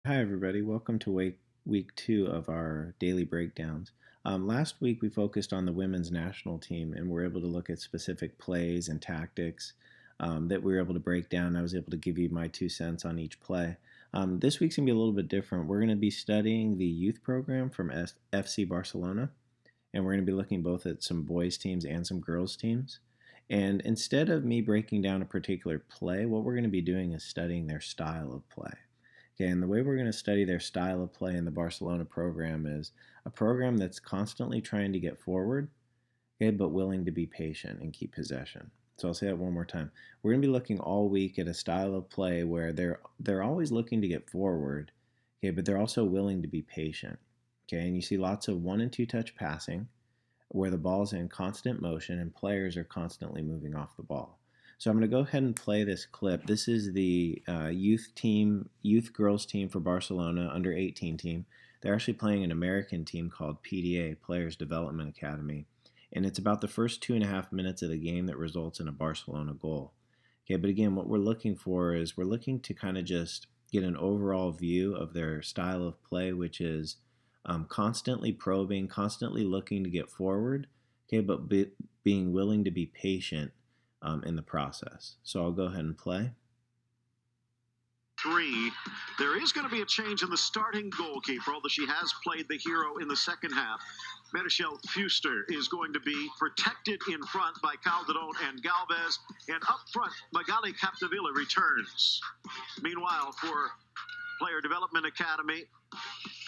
Hi, everybody. Welcome to week 2 of our daily breakdowns. Last week, we focused on the women's national team and were able to look at specific plays and tactics that we were able to break down. I was able to give you my 2 cents on each play. This week's going to be a little bit different. We're going to be studying the youth program from FC Barcelona, and we're going to be looking both at some boys' teams and some girls' teams. And instead of me breaking down a particular play, what we're going to be doing is studying their style of play. Okay, and the way we're going to study their style of play in the Barcelona program is a program that's constantly trying to get forward, okay, but willing to be patient and keep possession. So I'll say that one more time. We're going to be looking all week at a style of play where they're always looking to get forward, okay, but they're also willing to be patient. Okay, and you see lots of 1 and 2 touch passing where the ball's in constant motion and players are constantly moving off the ball. So I'm going to go ahead and play this clip. This is the youth girls team for Barcelona, under 18 team. They're actually playing an American team called PDA, Players Development Academy. And it's about the first 2.5 minutes of the game that results in a Barcelona goal. Okay, but again, what we're looking for is we're looking to kind of just get an overall view of their style of play, which is constantly probing, constantly looking to get forward, okay, but being willing to be patient in the process. So I'll go ahead and play. There is going to be a change in the starting goalkeeper, although she has played the hero in the second half. Michelle Fuster is going to be protected in front by Calderon and Galvez, and up front, Magali Capdevila returns. Meanwhile, for Player Development Academy,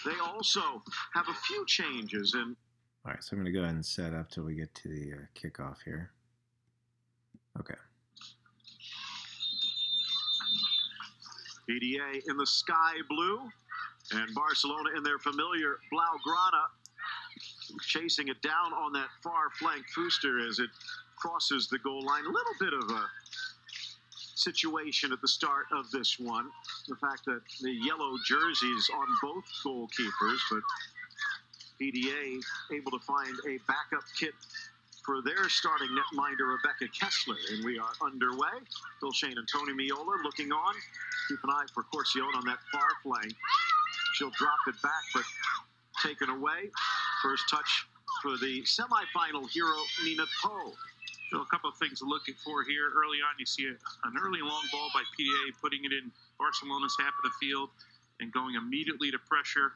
they also have a few changes. All right, so I'm going to go ahead and set up till we get to the kickoff here. Okay. PDA in the sky blue, and Barcelona in their familiar Blaugrana, chasing it down on that far flank. Fuster as it crosses the goal line. A little bit of a situation at the start of this one. The fact that the yellow jerseys on both goalkeepers, but PDA able to find a backup kit for their starting netminder, Rebecca Kessler. And we are underway. Phil Shane and Tony Miola looking on. Keep an eye for Corcione on that far flank. She'll drop it back, but taken away. First touch for the semifinal hero, Nina Poe. So a couple of things looking for here. Early on, you see an early long ball by PDA, putting it in Barcelona's half of the field and going immediately to pressure.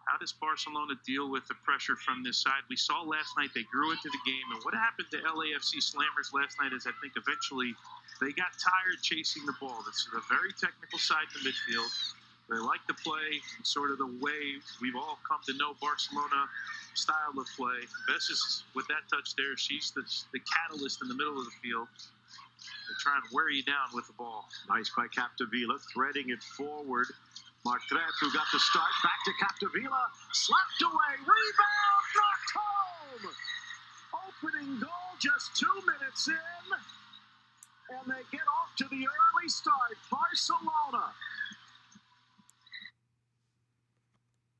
How does Barcelona deal with the pressure from this side? We saw last night they grew into the game, and what happened to LAFC Slammers last night is I think eventually they got tired chasing the ball. This is a very technical side in the midfield. They like to play in sort of the way we've all come to know Barcelona style of play. Bess is, with that touch there, she's the catalyst in the middle of the field. They're trying to wear you down with the ball. Nice by Capdevila, threading it forward. Martret, who got the start, back to Capdevila, slapped away, rebound, knocked home! Opening goal just 2 minutes in, and they get off to the early start. Barcelona.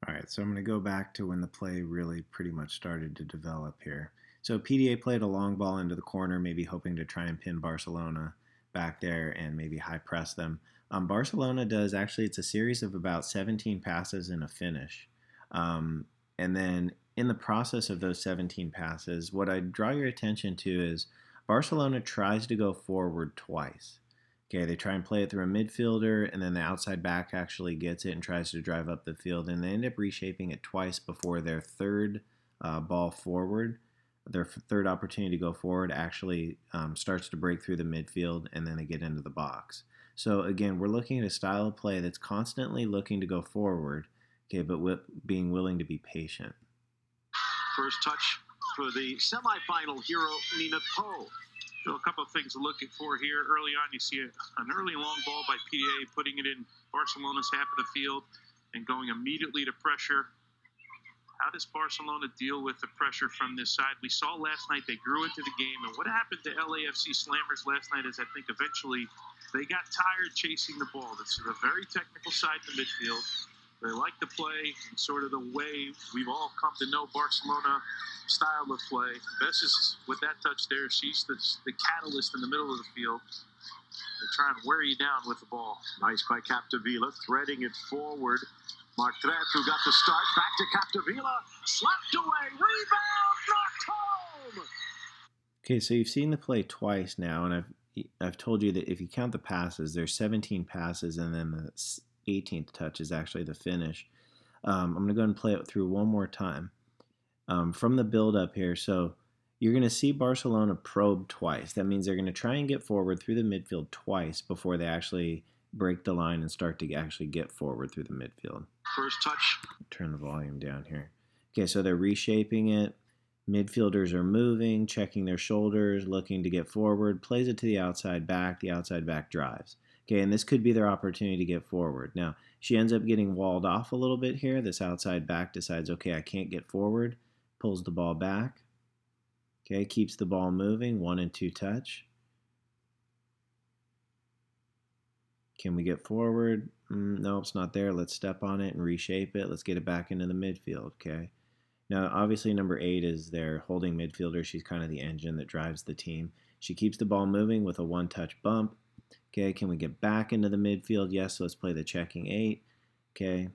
All right, so I'm going to go back to when the play really pretty much started to develop here. So PDA played a long ball into the corner, maybe hoping to try and pin Barcelona back there and maybe high press them. Barcelona does, actually, it's a series of about 17 passes and a finish. And then in the process of those 17 passes, what I draw your attention to is Barcelona tries to go forward twice. Okay, they try and play it through a midfielder, and then the outside back actually gets it and tries to drive up the field, and they end up reshaping it twice before their third ball forward. Their third opportunity to go forward actually starts to break through the midfield, and then they get into the box. So again, we're looking at a style of play that's constantly looking to go forward, okay, but being willing to be patient. First touch for the semifinal hero, Nina Poe. So a couple of things looking for here. Early on, you see an early long ball by PDA, putting it in Barcelona's half of the field and going immediately to pressure. How does Barcelona deal with the pressure from this side? We saw last night they grew into the game, and what happened to LAFC Slammers last night is I think eventually they got tired chasing the ball. This is a very technical side in the midfield. They like to play in sort of the way we've all come to know Barcelona style of play. Bess is, with that touch there, she's the catalyst in the middle of the field. They try and wear you down with the ball. Nice by Capdevila, threading it forward. Martret, who got the start, back to Capdevila, slapped away, rebound, knocked home! Okay, so you've seen the play twice now, and I've told you that if you count the passes, there's 17 passes, and then the 18th touch is actually the finish. I'm going to go ahead and play it through one more time from the build-up here. So you're going to see Barcelona probe twice. That means they're going to try and get forward through the midfield twice before they actually break the line and start to actually get forward through the midfield. First touch. Turn the volume down here. Okay, so they're reshaping it. Midfielders are moving, checking their shoulders, looking to get forward, plays it to the outside back drives. Okay, and this could be their opportunity to get forward. Now, she ends up getting walled off a little bit here. This outside back decides, okay, I can't get forward, pulls the ball back. Okay, keeps the ball moving, 1 and 2 touch. Can we get forward? No, it's not there. Let's step on it and reshape it. Let's get it back into the midfield, okay? Now, obviously, number 8 is their holding midfielder. She's kind of the engine that drives the team. She keeps the ball moving with a one-touch bump. Okay, can we get back into the midfield? Yes, so let's play the checking 8. Okay,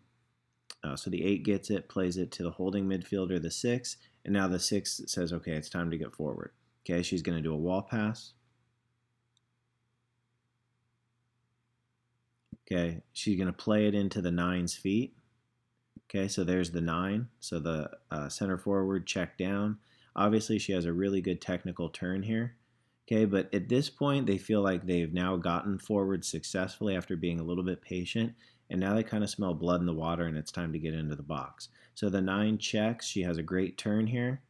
so the 8 gets it, plays it to the holding midfielder, the 6, and now the 6 says, okay, it's time to get forward. Okay, she's going to do a wall pass. Okay, she's going to play it into the 9's feet. Okay, so there's the 9. So the center forward check down. Obviously, she has a really good technical turn here. Okay, but at this point, they feel like they've now gotten forward successfully after being a little bit patient, and now they kind of smell blood in the water, and it's time to get into the box. So the 9 checks. She has a great turn here.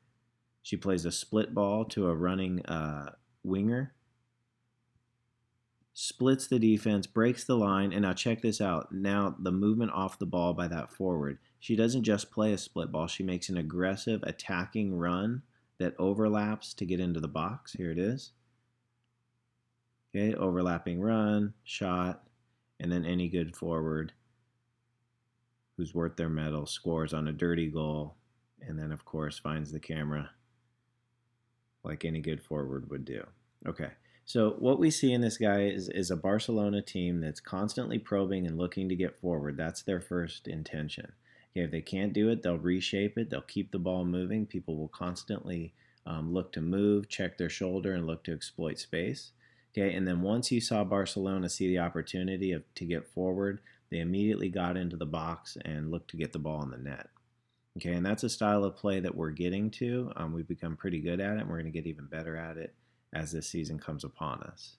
She plays a split ball to a running winger. Splits the defense, breaks the line, and now check this out. Now the movement off the ball by that forward. She doesn't just play a split ball. She makes an aggressive attacking run that overlaps to get into the box. Here it is. Okay, overlapping run, shot, and then any good forward who's worth their medal scores on a dirty goal, and then, of course, finds the camera like any good forward would do. Okay. So what we see in this guy is a Barcelona team that's constantly probing and looking to get forward. That's their first intention. Okay, if they can't do it, they'll reshape it. They'll keep the ball moving. People will constantly look to move, check their shoulder, and look to exploit space. Okay, and then once you saw Barcelona see the opportunity to get forward, they immediately got into the box and looked to get the ball in the net. Okay, and that's a style of play that we're getting to. We've become pretty good at it, and we're going to get even better at it as this season comes upon us.